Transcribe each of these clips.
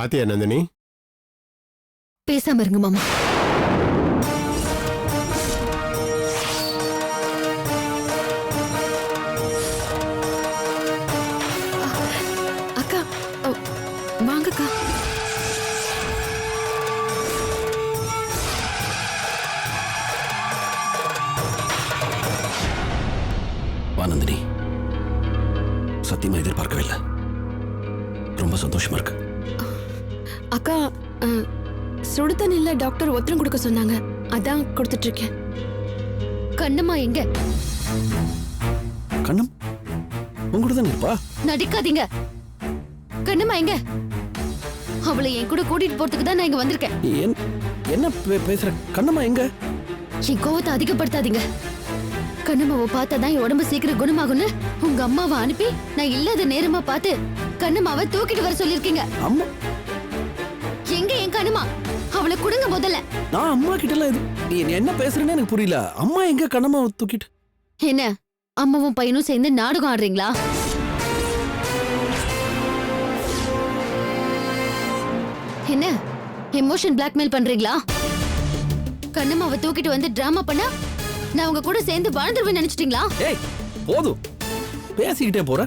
பாத்தியா நந்தினி? பேசாம இருங்க மாமா. அக்கா வாங்கக்கா. நந்தினி, சத்தியமா எதிர்பார்க்கவே இல்லை. ரொம்ப சந்தோஷமா இருக்கு. அக்கா சுடு தண்ணில டாக்டர் ஒத்தரம் கொடுக்க சொன்னாங்க, அதான் கொடுத்துட்டு இருக்கேன். கண்ணம்மா எங்க? கண்ணம் உங்ககிட்ட தான் இருப்பா. நடிக்காதீங்க. கண்ணம்மா எங்க? அவளை என் கூட கூட்டிட்டு போறதுக்கு தான் நான் இங்க வந்திருக்கேன். என்ன பேசுற? கண்ணம்மா எங்க? என் கோவத்தை அதிகப்படுத்தாதீங்க. கண்ணம்மாவை பார்த்தாதான் என் உடம்பு சீக்கிரம் குணமாகும்னு உங்க அம்மாவை அனுப்பி நான் இல்லாத நேரமா பார்த்து கண்ணம்மாவை தூக்கிட்டு வர சொல்லிருக்கீங்க. அம்மா எங்க என் கண்ணம்மா? அவளை கொடுங்க முதல்ல. நான் அம்மா கிட்ட எல்லாம் நீ என்ன பேசுறேன்னு எனக்கு புரியல. அம்மா எங்க? கண்ணம்மாவை தூக்கிட்டு என்ன அம்மாவும் பையனும் சேர்ந்து நாடகம் ஆடுறீங்களா? என்ன எமோஷன் பிளாக்மெயில் பண்றீங்களா? கண்ணம்மாவை தூக்கிட்டு வந்து டிராமா பண்ணா நான் உங்க கூட சேர்ந்து வாழ்ந்துருவேன் நினைச்சிட்டீங்களா? ஏய் போதும், பேசிக்கிட்டே போற.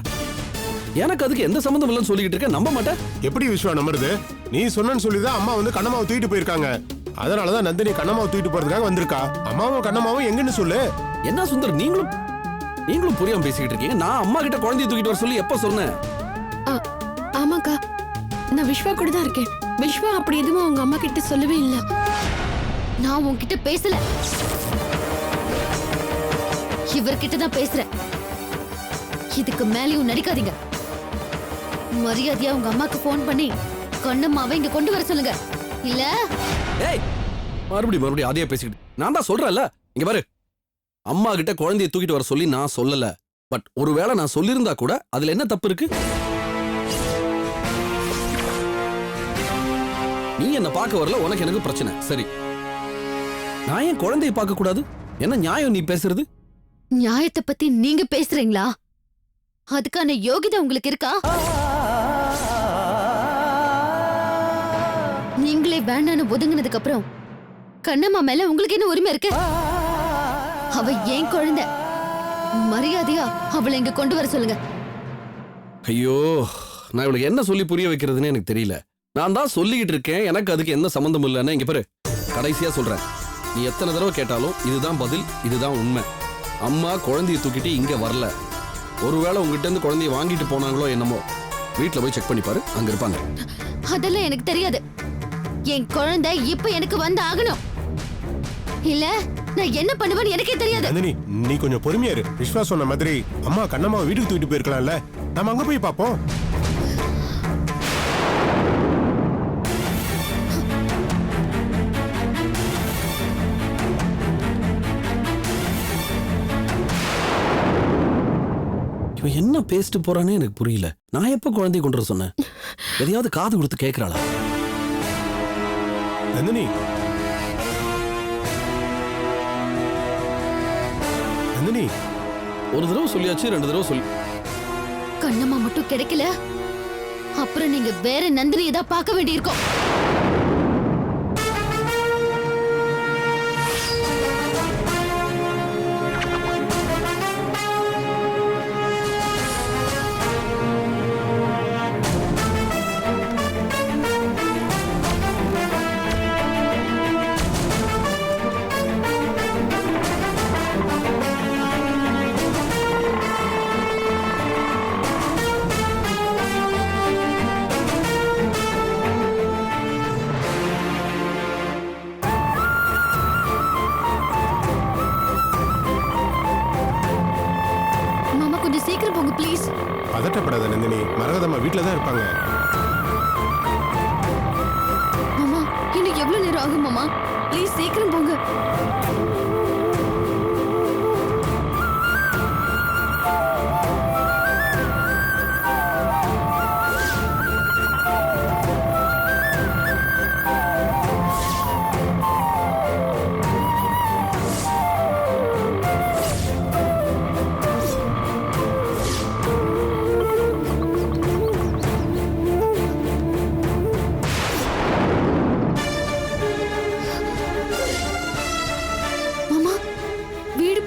எனக்கு அதுக்கு எந்த சம்பந்தம் இல்லைன்னு சொல்லிக்கிட்டு இருக்க. நம்ப மாட்டேன். எப்படி விஸ்வா நம்புறது? நீ சொன்னு சொல்லிதான் அம்மா வந்து கண்ணம்மாவை தூக்கிட்டு போயிருக்காங்க. அதனாலதான் நந்தினி கண்ணம்மாவை தூக்கிட்டு போறதுக்காக வந்திருக்கா. அம்மாவும் கண்ணம்மாவும் எங்கன்னு சொல்லு. என்ன சுந்தர், நீங்களும் புரியாம பேசிக்கிட்டு இருக்கீங்க. நான் அம்மா கிட்ட குழந்தைய தூக்கிட்டு வர சொல்லி எப்ப சொன்னேன்? ஆமாக்கா, நான் விஸ்வா கூட தான் இருக்கேன். விஸ்வா அப்படி எதுவும் உங்க அம்மா கிட்ட சொல்லவே இல்லை. நான் உன்கிட்ட பேசல, இவர்கிட்ட தான் பேசுறேன். இதுக்கு மேலேயும் நடிக்காதீங்க. மரியாதையா உங்க அம்மாக்கு போன் பண்ணி கண்ணம்மாவை இங்க கொண்டு வர சொல்லுங்க. இல்ல ஏய் மறுபடியும் அதே பேசிக்கிட்டு. நான் தான் சொல்றேன்ல, இங்க பாரு, அம்மா கிட்ட குழந்தைய தூக்கிட்டு வர சொல்லி நான் சொல்லல. பட் ஒருவேளை நான் சொல்லியிருந்தா கூட அதுல என்ன தப்பு இருக்கு? நீ என்ன பார்க்க வரல, உனக்கு எனக்கு பிரச்சனை. சரி, நான் ஏன் குழந்தைய பார்க்க கூடாது? என்ன நியாயம் நீ பேசுறது? நியாயத்தை பத்தி நீங்க பேசுறீங்களா? அதுக்கான யோகிதை உங்களுக்கு இருக்கா? நீங்களே வேண்டான்னு ஒதுங்கினதுக்கு அப்புறம் கண்ணம்மா மேல உங்களுக்கு என்ன உரிமை இருக்கு? அவ ஏன் குழந்தை. மரியாதையா அவளை இங்க கொண்டு வர சொல்லுங்க. ஐயோ, நான் இவளுக்கு என்ன சொல்லி புரிய வைக்கிறதுன்னு எனக்கு தெரியல. நான் தான் சொல்லிக்கிட்டு இருக்கேன், எனக்கு அதுக்கு என்ன சம்பந்தம் இல்லைன்னு. இங்க பாரு, கடைசியா சொல்றேன், நீ எத்தனை தடவை கேட்டாலும் இதுதான் பதில், இதுதான் உண்மை. அம்மா குழந்தைய தூக்கிட்டு இங்க வரல. ஒருவேளை உங்ககிட்ட இருந்து குழந்தைய வாங்கிட்டு போனாங்களோ என்னமோ. வீட்டுல போய் செக் பண்ணி பாரு, அங்க இருப்பாங்க. அதெல்லாம் எனக்கு தெரியாது. என் குழந்தை இப்ப எனக்கு வந்து ஆகணும். இல்ல நான் என்ன பண்ணுவேன்னு எனக்கே தெரியாது. நந்தினி, நீ கொஞ்சம் பொறுமையா இரு. விஸ்வா சொன்ன மாதிரி அம்மா கண்ணம்மாவை வீட்டுக்கு தூக்கிட்டு போயிருக்கலாம்ல. நம்ம அங்க போய் பாப்போம். என்ன பேசிட்டு போறானே எனக்கு புரியல. நான் எப்ப குழந்தைய கொண்டு வர சொன்னேன்? எதையாவது காது கொடுத்து கேட்கிறாளா? நந்தினி, நந்தினி, ஒரு தடவை சொல்லியாச்சு, 2 தடவை சொல்லி. கண்ணம்மா மட்டும் கிடைக்கல, அப்புறம் நீங்க வேற நந்தினியை தான் பார்க்க வேண்டியிருக்கும். சீக்கிரம் போங்க ப்ளீஸ். பதட்டப்படாத நந்தினி, மரகதம்மா வீட்ல தான் இருப்பாங்க. மாமா, இன்னும் எவ்வளவு நேரம் ஆகும் மாமா? ப்ளீஸ் சீக்கிரம் போங்க.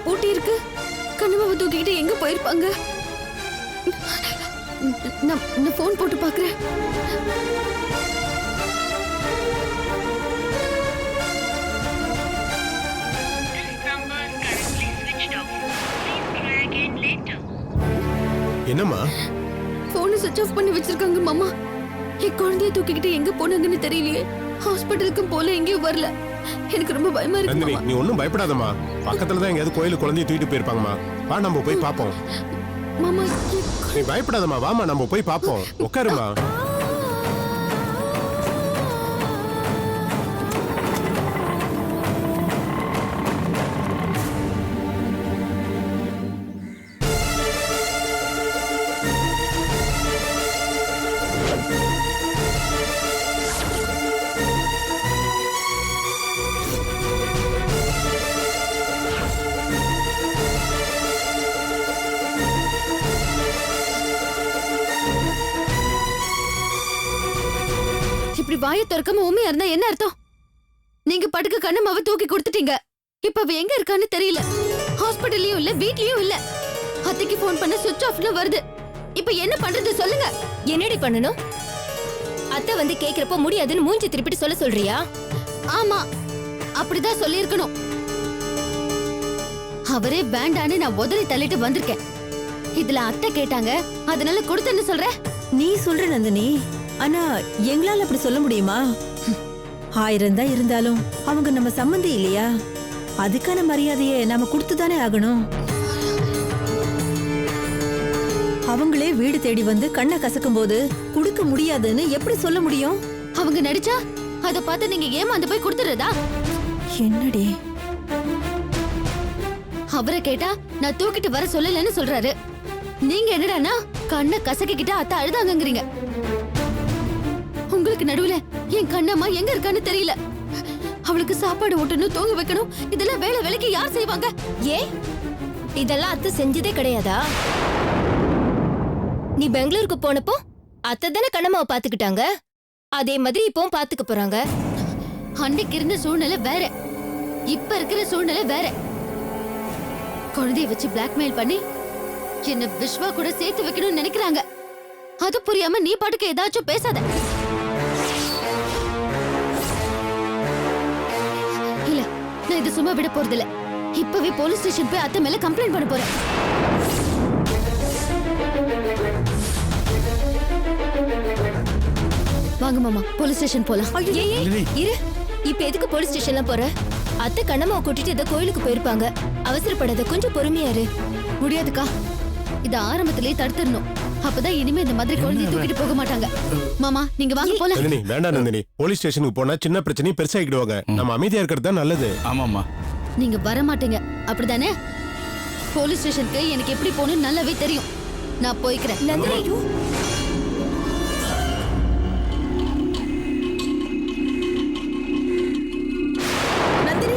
பூட்டி இருக்கு. கண்ணம்மாவை தூக்கிக்கிட்டு எங்க போயிருப்பாங்க? நான் போன் போட்டு பாக்குறேன். என்னம்மா? போனை சுவிட்ச் ஆஃப் பண்ணி வச்சிருக்காங்க மாமா. என் குழந்தைய தூக்கிக்கிட்டு எங்க போனாங்கன்னு தெரியலையே. ஹாஸ்பிட்டலுக்கும் போல எங்கேயும் வரல. எனக்கு ரொம்ப பயமா இருக்கு நந்தினி, மாமா. நீ ஒன்றும் பயப்படாதம்மா. பக்கத்துல தான் எங்கேயாவது கோயிலுக்கு குழந்தைய தூக்கிட்டு போயிருப்பாங்கம்மா. வா நம்ம போய் பார்ப்போம். மாமா நீ பயப்படாதம்மா, வாமா நம்ம போய் பார்ப்போம். உட்காருமா. இப்படி வாயை திறக்காம உண்மையா இருந்தா என்ன அர்த்தம்? நீங்க படுக்க கண்ணம்மாவை தூக்கி கொடுத்துட்டீங்க. இப்ப அவ எங்க இருக்கான்னு தெரியல. ஹாஸ்பிட்டல்லயும் இல்ல, வீட்லயும் இல்ல. அத்தைக்கு போன் பண்ண சுவிட்ச் ஆஃப்னு வருது. இப்ப என்ன பண்றது சொல்லுங்க. என்னடி பண்ணணும்? அத்தை வந்து கேக்குறப்ப முடியாதுன்னு மூஞ்சி திருப்பிட்டு சொல்ல சொல்றியா? ஆமா, அப்படிதான் சொல்லியிருக்கணும். அவரே வேண்டான்னு நான் உதறி தள்ளிட்டு வந்திருக்கேன். இதுல அத்தை கேட்டாங்க, அதனால கொடுத்தேன்னு சொல்ற. நீ சொல்ற நந்தினி, ஆனா எங்களால அப்படி சொல்ல முடியுமா? 1000 தான் இருந்தாலும் அவங்க நம்ம சம்மந்தி இல்லையா? அதுக்கான மரியாதையை நாம கொடுத்துதானே ஆகணும். அவங்களே வீடு தேடி வந்து கண்ணை கசக்கும் போது கொடுக்க முடியாதுன்னு எப்படி சொல்ல முடியும்? அவங்க நடிச்சா அத பார்த்து நீங்க ஏமாந்து போய் கொடுத்துறதா? என்னடி அவரை கேட்டா நான் தூக்கிட்டு வர சொல்லலன்னு சொல்றாரு. நீங்க என்னடானா கண்ணை கசக்கிக்கிட்ட அத்தை அழுதாங்கங்கறீங்க. உங்களுக்கு நடுவுல என் கண்ணம்மா எங்க இருக்கான்னு தெரியல. அவளுக்கு சாப்பாடு ஊட்டணும், தூங்க வைக்கணும், இதெல்லாம் வேலை வேலைக்கு யார் செய்வாங்க? ஏ இதெல்லாம் அத்தை செஞ்சதே கிடையாதா? நீ பெங்களூருக்கு போனப்போ அத்தை தானே கண்ணம்மாவை பாத்துக்கிட்டாங்க. அதே மாதிரி இப்பவும் பாத்துக்க போறாங்க. அன்னைக்கு இருந்த சூழ்நிலை வேற, இப்ப இருக்கிற சூழ்நிலை வேற. குழந்தைய வச்சு பிளாக்மெயில் பண்ணி என்ன விஸ்வா கூட சேர்த்து வைக்கணும்னு நினைக்கிறாங்க. அது புரியாம நீ பாட்டுக்கு ஏதாச்சும் பேசாத. இல்ல, நான் இது சும்மா விட போறதில்ல. இப்பவே போலீஸ் ஸ்டேஷன் போய் அத்தை மேல கம்ப்ளைண்ட் பண்ண போறேன். வாங்க மாமா, போலீஸ் ஸ்டேஷன் போலாம். இரு, இப்ப எதுக்கு போலீஸ் ஸ்டேஷன்ல போற? அத்தை கண்ணம்மாவை கூட்டிட்டு ஏதோ கோயிலுக்கு போயிருப்பாங்க. அவசரப்படாத, கொஞ்சம் பொறுமையா இரு. முடியாதுக்கா, இத ஆரம்பத்திலேயே தடுத்துடணும். அப்பதான் இனிமே இந்த மாதிரி குழந்தைய தூக்கிட்டு போக மாட்டாங்க. மாமா நீங்க வாங்க போலாம். நந்தினி வேண்டாம் நந்தினி, போலீஸ் ஸ்டேஷனுக்கு போனா சின்ன பிரச்சனையும் பெருசாகிடுவாங்க. நம்ம அமைதியா இருக்கிறது தான் நல்லது. ஆமாம்மா. நீங்க வர மாட்டீங்க அப்படிதானே? போலீஸ் ஸ்டேஷனுக்கு எனக்கு எப்படி போகணும்னு நல்லாவே தெரியும். நான் போய்க்கிறேன். நந்தினி நந்தினி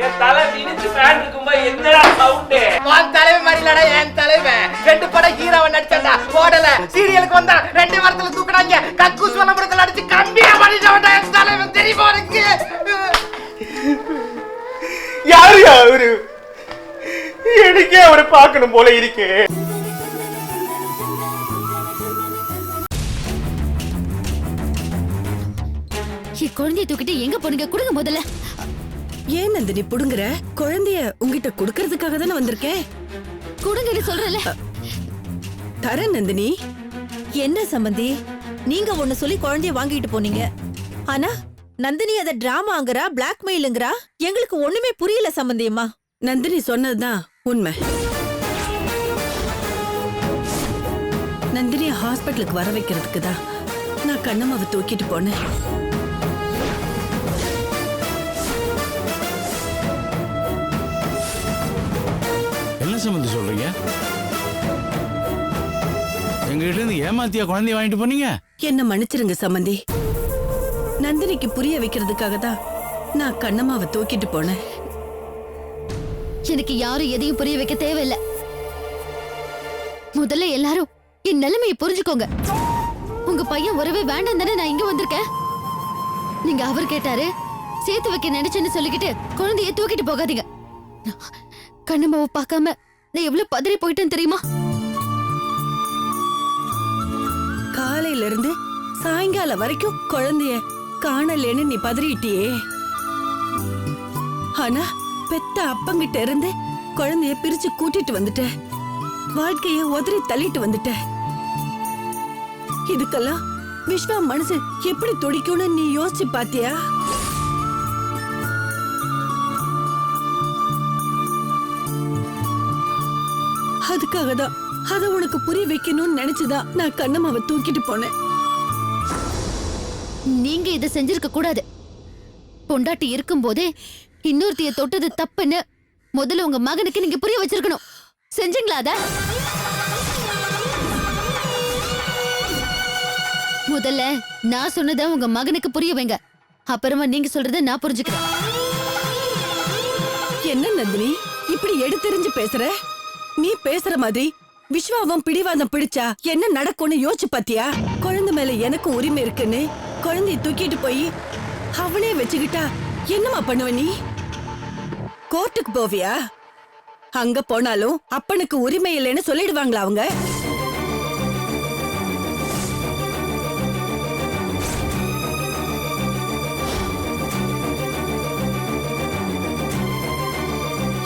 என் தலை விரிச்சு ஃபேன் இருக்கும்போது என்னடா சவுண்ட்? உன் தலைவன் மாதிரி இல்லடா என் தலைவன். 2 படம் ஹீரோவை நடிச்சா போடல, சீரியலுக்கு வந்தா 2 வாரத்துல தூக்குறாங்க. கக்கூஸ் வளம்படத்துல அடிச்சு கம்பியா பண்ணிட்டா என் தலைவன். தெரியுமா உனக்கு? யாரு அவரு? எனக்கே அவரை பார்க்கணும் போல இருக்கு. என் குழந்தைய தூக்கிட்டு எங்க போனீங்க? கொடுங்க முதல்ல. ஏன் நந்தினி புடுங்குற? குழந்தைய உங்ககிட்ட கொடுக்கறதுக்காக தானே வந்திருக்கேன். கொடுங்கன்னு சொல்றல. தரேன் நந்தினி. என்ன சம்பந்தி, நீங்க ஒண்ணு சொல்லி குழந்தைய வாங்கிட்டு போனீங்க. ஆனா நந்தினி அத டிராமாங்கறா, பிளாக்மெயிலுங்கறா. எங்களுக்கு ஒண்ணுமே புரியல சம்பந்தியம்மா. நந்தினி சொன்னதுதான் உண்மை. நந்தினிய ஹாஸ்பிட்டலுக்கு வர வைக்கிறதுக்கு தான் நான் கண்ணம்மாவை தூக்கிட்டு போனேன். சம்பந்தி சொல்றீங்க? எங்ககிட்ட இருந்து ஏமாத்தியா குழந்தைய வாங்கிட்டு போனீங்க? என்ன மன்னிச்சிருங்க சம்பந்தி. நந்தினிக்கு புரிய வைக்கிறதுக்காக தான் நான் கண்ணம்மாவை தூக்கிட்டு போனேன். எனக்கு யாரும் எதையும் புரிய வைக்க தேவையில்லை. முதல்ல எல்லாரும் என் நிலைமையை புரிஞ்சுக்கோங்க. உங்க பையன் உறவே வேண்டாம் தானே நான் இங்க வந்திருக்கேன். நீங்க அவர் கேட்டாரு சேர்த்து வைக்க நினைச்சேன்னு சொல்லிக்கிட்டு குழந்தைய தூக்கிட்டு போகாதீங்க. கண்ணம்மாவை பார்க்காம நான் எவ்வளவு பதறி போயிட்டேன் தெரியுமா? காலையில இருந்து சாயங்காலம் வரைக்கும் குழந்தைய காணலேன்னு நீ பதறிட்டியே. ஆனா பெத்த அப்பங்கிட்ட இருந்து குழந்தைய பிரிச்சு கூட்டிட்டு வந்துட்ட. வாழ்க்கைய உதறி தள்ளிட்டு வந்துட்ட. இதுக்கெல்லாம் விஸ்வா மனசு எப்படி துடிக்கும்னு நீ யோசிச்சு பாத்தியா? அதுக்காக தான் அத உனக்கு புரிய வைக்கணும்னு நினைச்சுதான் நான் கண்ணம்மாவை தூக்கிட்டு போனேன். நீங்க இதை செஞ்சிருக்க கூடாது. பொண்டாட்டி இருக்கும் போதே இன்னொருத்திய தொட்டது தப்புன்னு முதல்ல உங்க மகனுக்கு நீங்க புரிய வச்சிருக்கணும். செஞ்சீங்களா அத? முதல்ல நான் சொன்னதை உங்க மகனுக்கு புரிய வைங்க. அப்புறமா நீங்க சொல்றதை நான் புரிஞ்சுக்கிறேன். என்ன நந்தினி இப்படி எடுத்தெறிஞ்சு பேசுற? நீ பேசுற மாதிரி விஸ்வாவம் பிடிவாதம் பிடிச்சா என்ன நடக்கும்னு யோசிச்சு பாத்தியா? குழந்தை மேல எனக்கு உரிமை இருக்குன்னு குழந்தைய தூக்கிட்டு போய் அவளே வச்சுக்கிட்டா என்னமா பண்ணுவ நீ? கோர்ட்டுக்கு போவியா? அங்க போனாலும் அப்பனுக்கு உரிமை இல்லைன்னு சொல்லிடுவாங்களா அவங்க?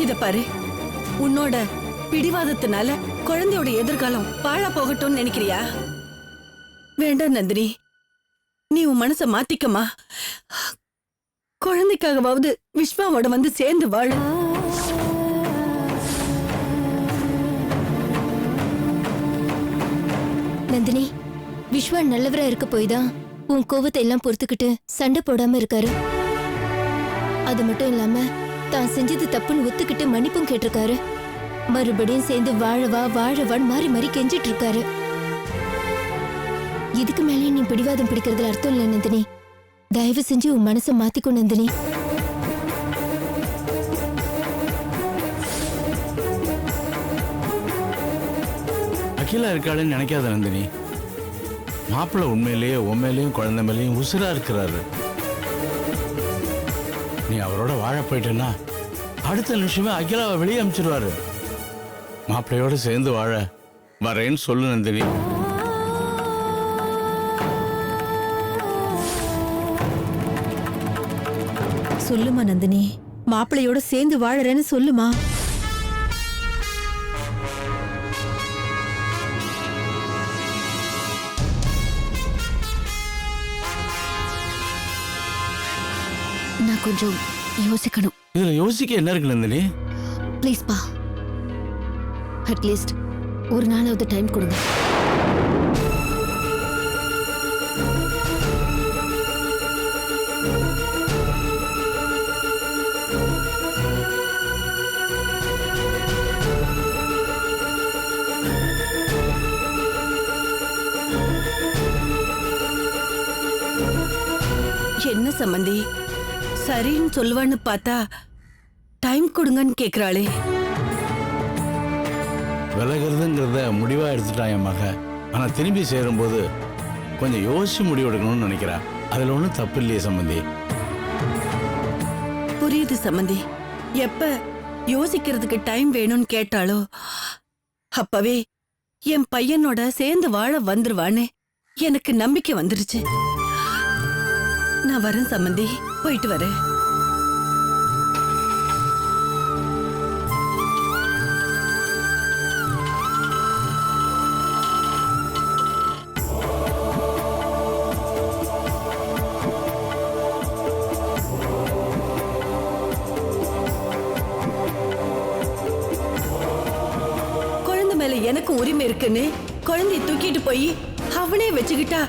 இத பாரு, உன்னோட பிடிவாதத்தினால குழந்தையோட எதிர்காலம் பாழா போகட்டும்னு நினைக்கிறியா? வேண்டாம் நந்தினி, நீ உன் மனச மாத்திக்கமா. குழந்தைக்காகவாவது விஸ்வாவோட வந்து சேர்ந்து வாழ. நந்தினி, விஸ்வா நல்லவரா இருக்க போய் தான் உன் கோவத்தை எல்லாம் பொறுத்துக்கிட்டு சண்டை போடாம இருக்காரு. அது மட்டும் இல்லாம தான் செஞ்சது தப்புன்னு ஒத்துக்கிட்டு மன்னிப்பும் கேட்டிருக்காரு. மறுபடியும் சேர்ந்து வாழவான்னு மாறி மாறி கெஞ்சிட்டு இருக்காரு. இதுக்கு மேலே நீ பிடிவாதம் பிடிக்கிறதுல அர்த்தம் இல்லை நந்தினி. தயவு செஞ்சு உன் மனசை மாத்திக்கோ நந்தினி. அகிலா இருக்காளுன்னு நினைக்காத நந்தினி. மாப்பிள்ளை உண்மையிலேயே உண்மையிலேயும் குழந்தை மேலேயும் உசுரா இருக்கிறாரு. நீ அவரோட வாழ போயிட்டேன்னா அடுத்த நிமிஷமே அகிலாவை வெளியே அனுப்பிச்சிருவாரு. மாப்பிள்ளையோட சேர்ந்து வாழ வரேன்னு சொல்லு நந்தினி. சொல்லுமா நந்தினி, மாப்பிள்ளையோட சேர்ந்து வாழறேன்னு சொல்லுமா. நான் கொஞ்சம் யோசிக்கணும். இதுல யோசிக்க என்ன இருக்கு நந்தினி? ப்ளீஸ் பா, அட்லீஸ்ட் ஒரு நாளாவது டைம் கொடுங்க. என்ன சம்பந்தி, சரின்னு சொல்லுவான்னு பார்த்தா டைம் கொடுங்கன்னு கேக்குறாளே. விலகிறதுங்கிறத முடிவா எடுத்துட்டான் என் மக. ஆனா திரும்பி சேரும்போது கொஞ்சம் யோசிச்சு முடிவு எடுக்கணும்னு நினைக்கிறேன். அதுல ஒன்றும் தப்பு இல்லையே சம்பந்தி. புரியுது சம்பந்தி. எப்ப யோசிக்கிறதுக்கு டைம் வேணும்னு கேட்டாலோ அப்பவே என் பையனோட சேர்ந்து வாழ வந்துருவான்னு எனக்கு நம்பிக்கை வந்துருச்சு. நான் வரேன் சம்பந்தி, போயிட்டு வரேன். குழந்தை மேல எனக்கு உரிமை இருக்குன்னு குழந்தைய தூக்கிட்டு போய் அவனே வச்சுக்கிட்டா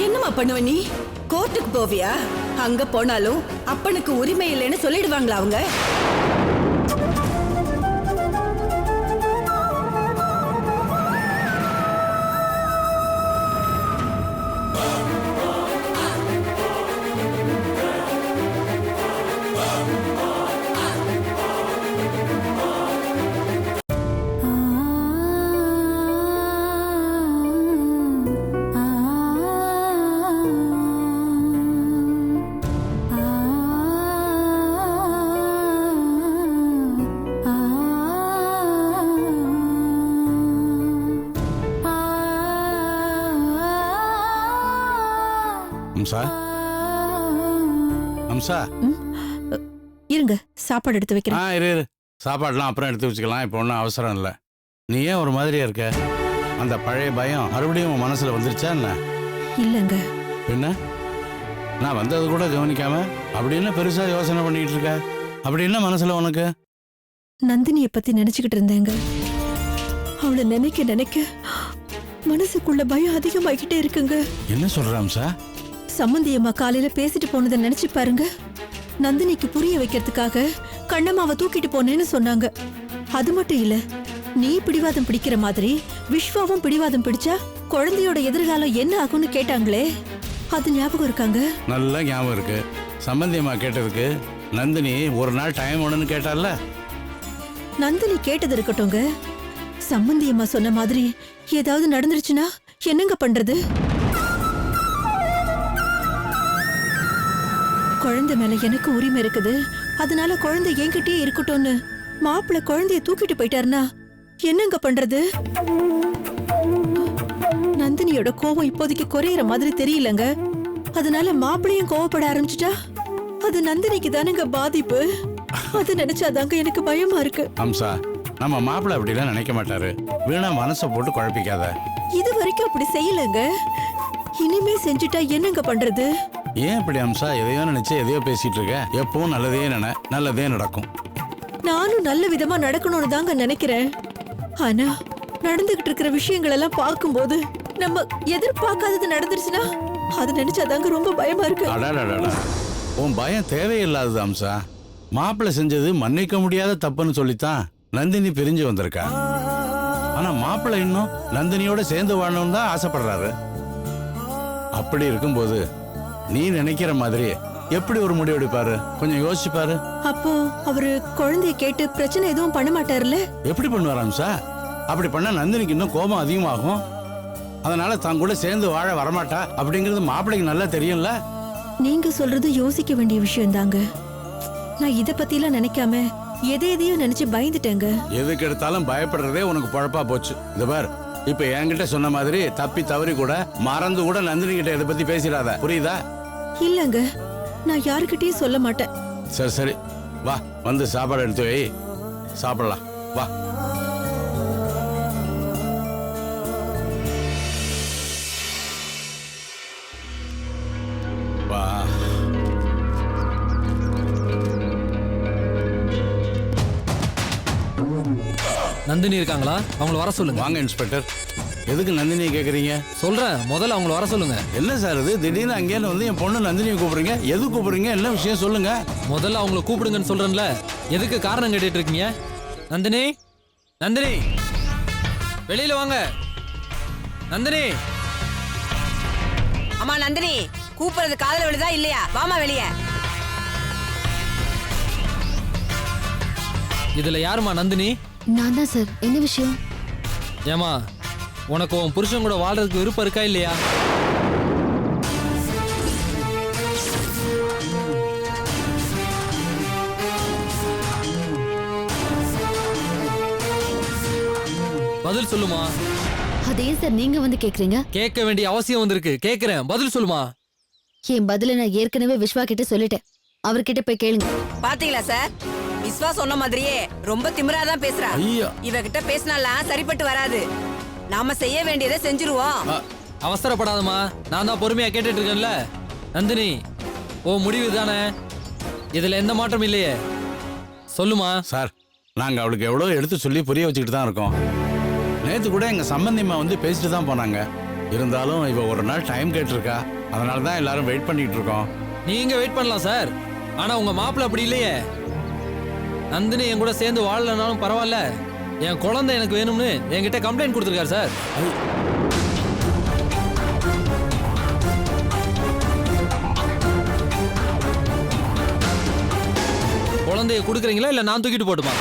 என்னமா பண்ணுவ நீ? கோர்ட்டுக்கு போவியா? அங்க போனாலும் அப்பனுக்கு உரிமை இல்லைன்னு சொல்லிடுவாங்களா அவங்க? அம்சா அம்சா இருங்க சாப்பாடு எடுத்து வைக்கிறேன். இரு சாப்பாடுலாம் அப்புறம் எடுத்து வச்சுக்கலாம். இப்போ ஒன்றும் அவசரம் இல்லை. நீ ஏன் ஒரு மாதிரியா இருக்க? அந்த பழைய பயம் மறுபடியும் உன் மனசுல வந்துருச்சா என்ன? இல்லங்க. என்ன நான் வந்தது கூட கவனிக்காம அப்படி என்ன பெருசா யோசனை பண்ணிட்டு இருக்க? அப்படி என்ன மனசுல உனக்கு? நந்தினியை பத்தி நினைச்சுக்கிட்டு இருந்தேங்க. அவளை நினைக்க நினைக்க மனசுக்குள்ள பயம் அதிகமாகிட்டே இருக்குங்க. என்ன சொல்ற அம்சா? சம்மந்தியம்மா காலையில பேசிட்டு போனதை நினைச்சு பாருங்க. நந்தினிக்கு புரிய வைக்கிறதுக்காக கண்ணம்மாவை தூக்கிட்டு போனேன்னு சொன்னாங்க. அது மட்டும் இல்ல, நீ பிடிவாதம் பிடிக்கிற மாதிரி விஸ்வாவும் பிடிவாதம் பிடிச்சா குழந்தையோட எதிர்காலம் என்ன ஆகும்னு கேட்டாங்களே, அது ஞாபகம் இருக்காங்க? நல்ல ஞாபகம் இருக்கு. சம்பந்தியம்மா கேட்டதுக்கு நந்தினி ஒரு நாள் டைம் வேணும்னு கேட்டால. நந்தினி கேட்டது இருக்கட்டும்ங்க, சம்பந்தியம்மா சொன்ன மாதிரி ஏதாவது நடந்துருச்சுன்னா என்னங்க பண்றது? குழந்தை மேல எனக்கு உரிமை இருக்குது, அதனால குழந்தை என்கிட்டயே இருக்கட்டும்னு மாப்பிள்ளை குழந்தைய தூக்கிட்டு போயிட்டாருன்னா என்னங்க பண்றது? நந்தினியோட கோவம் இப்போதைக்கு குறையிற மாதிரி தெரியலங்க. அதனால மாப்பிள்ளையும் கோவப்பட ஆரம்பிச்சுட்டா அது நந்தினிக்கு தானங்க பாதிப்பு. அது நினைச்சாதாங்க எனக்கு பயமா இருக்கு. அம்சா, நம்ம மாப்பிள்ளை அப்படிலாம் நினைக்க மாட்டாரு. வீணா மனசை போட்டு குழப்பிக்காத. இது வரைக்கும் அப்படி செய்யலங்க, இனிமே செஞ்சுட்டா என்னங்க பண்றது? ஏன் இப்படி அம்சா எதையோ நினைச்சு எதையோ பேசிட்டு இருக்க? எப்பவும் நல்லதே நல்லதே நடக்கும். நானும் நல்ல விதமா நடக்கணும்னு தாங்க நினைக்கிறேன். ஆனா நடந்துகிட்டு இருக்கிற விஷயங்கள் எல்லாம் பார்க்கும்போது நம்ம எதிர்பார்க்காதது நடந்துருச்சுன்னா அது நினைச்சாதாங்க ரொம்ப பயமா இருக்கு. அடாடாடா, உன் பயம் தேவையில்லாதது அம்சா. மாப்பிள்ளை செஞ்சது மன்னிக்க முடியாத தப்புன்னு சொல்லித்தான் நந்தினி பிரிஞ்சு வந்திருக்கா. ஆனா மாப்பிள்ளை இன்னும் நந்தினியோட சேர்ந்து வாழணும்னு தான் ஆசைப்படுறாரு. அப்படி இருக்கும்போது நீ நினைக்கிற மாதிரி எப்படி ஒரு முடிவு எடுப்பாரு? கொஞ்சம் யோசிச்சு பாரு. அப்போ அவரு குழந்தைய கேட்டு பிரச்சனை எதுவும் பண்ண மாட்டாருல்ல? எப்படி பண்ணுவார் அம்சா? அப்படி பண்ணா நந்தினிக்கு இன்னும் கோபம் அதிகமாகும். அதனால தான் கூட சேர்ந்து வாழ வரமாட்டா அப்படிங்கிறது மாப்பிள்ளைக்கு நல்லா தெரியும்ல. நீங்க சொல்றது யோசிக்க வேண்டிய விஷயம் தாங்க. நான் இத பத்திலாம் நினைக்காம எதையோ நினைச்சு பயந்துட்டேங்க. எதுக்கு எடுத்தாலும் பயப்படுறதே உனக்கு பொழப்பா போச்சு. இந்த பார், இப்ப என்கிட்ட சொன்ன மாதிரி தப்பி தவறி கூட மறந்து கூட நந்தினி கிட்ட இதை பத்தி பேசிடாத, புரியுதா? இல்லங்க, நான் யாருக்கிட்டையும் சொல்ல மாட்டேன். சரி சரி, வா வந்து சாப்பாடு எடுத்து வை, சாப்பிடலாம் வா. வா. நந்தினி இருக்காங்களா? அவங்கள வர சொல்லுங்க. வாங்க இன்ஸ்பெக்டர். எதுக்கு நந்தினியை கேக்குறீங்க? சொல்றேன், முதல்ல அவங்கள வர சொல்லுங்க. என்ன சார் இது திடீர்னு அங்கேயிருந்து வந்து என் பொண்ணு நந்தினியை கூப்பிடுறீங்க? எது கூப்பிடுறீங்க? என்ன விஷயம் சொல்லுங்க. முதல்ல அவங்கள கூப்பிடுங்கன்னு சொல்றேன்ல, எதுக்கு காரணம் கேட்டுட்டு இருக்கீங்க? நந்தினி, நந்தினி வெளியில வாங்க. நந்தினி. அம்மா நந்தினி, கூப்பிடுறது காதுல விழுதா இல்லையா? வாமா வெளிய. இதுல யாருமா நந்தினி? நான் தான் சார். என்ன விஷயம்? ஏமா, உனக்கு உன் புருஷன் கூட வாழ்றதுக்கு விருப்பம் இருக்கா இல்லையா? பதில் சொல்லுமா. அதே சார் நீங்க வந்து கேக்குறீங்க? கேட்க வேண்டிய அவசியம் வந்திருக்கு. கேக்குறேன், பதில் சொல்லுமா. என் பதில நான் ஏற்கனவே விஸ்வா கிட்ட சொல்லிட்டேன். அவர்கிட்ட போய் கேளுங்க. பாத்தீங்களா சார், விஸ்வா சொன்ன மாதிரியே ரொம்ப திமிராதான் பேசுறா. ஐயா, இவகிட்ட பேசினாலாம் சரிப்பட்டு வராது. நாம செய்ய வேண்டியதை செஞ்சிருவோம். அவசரப்படாதம்மா, நான் தான் பொறுமையா கேட்டுட்டு இருக்கேன்ல. நந்தினி, ஓ முடிவு தானே, இதுல எந்த மாற்றம் இல்லையே. சொல்லுமா. சார், நாங்க அவளுக்கு எவ்வளோ எடுத்து சொல்லி புரிய வச்சுக்கிட்டு தான் இருக்கோம். நேற்று கூட எங்க சம்பந்தியம்மா வந்து பேசிட்டு தான் போனாங்க. இருந்தாலும் இவ ஒரு நாள் டைம் கேட்டிருக்கா. அதனால தான் எல்லாரும் வெயிட் பண்ணிட்டு இருக்கோம். நீங்க வெயிட் பண்ணலாம் சார், ஆனா உங்க மாப்பிள்ள அப்படி இல்லையே. நந்தினி என் கூட சேர்ந்து வாழலனாலும் பரவாயில்ல, என் குழந்தை எனக்கு வேணும்னு என்கிட்ட கம்ப்ளைண்ட் கொடுத்துருக்காரு சார். குழந்தைய கொடுக்குறீங்களா இல்ல நான் தூக்கிட்டு போட்டுமா?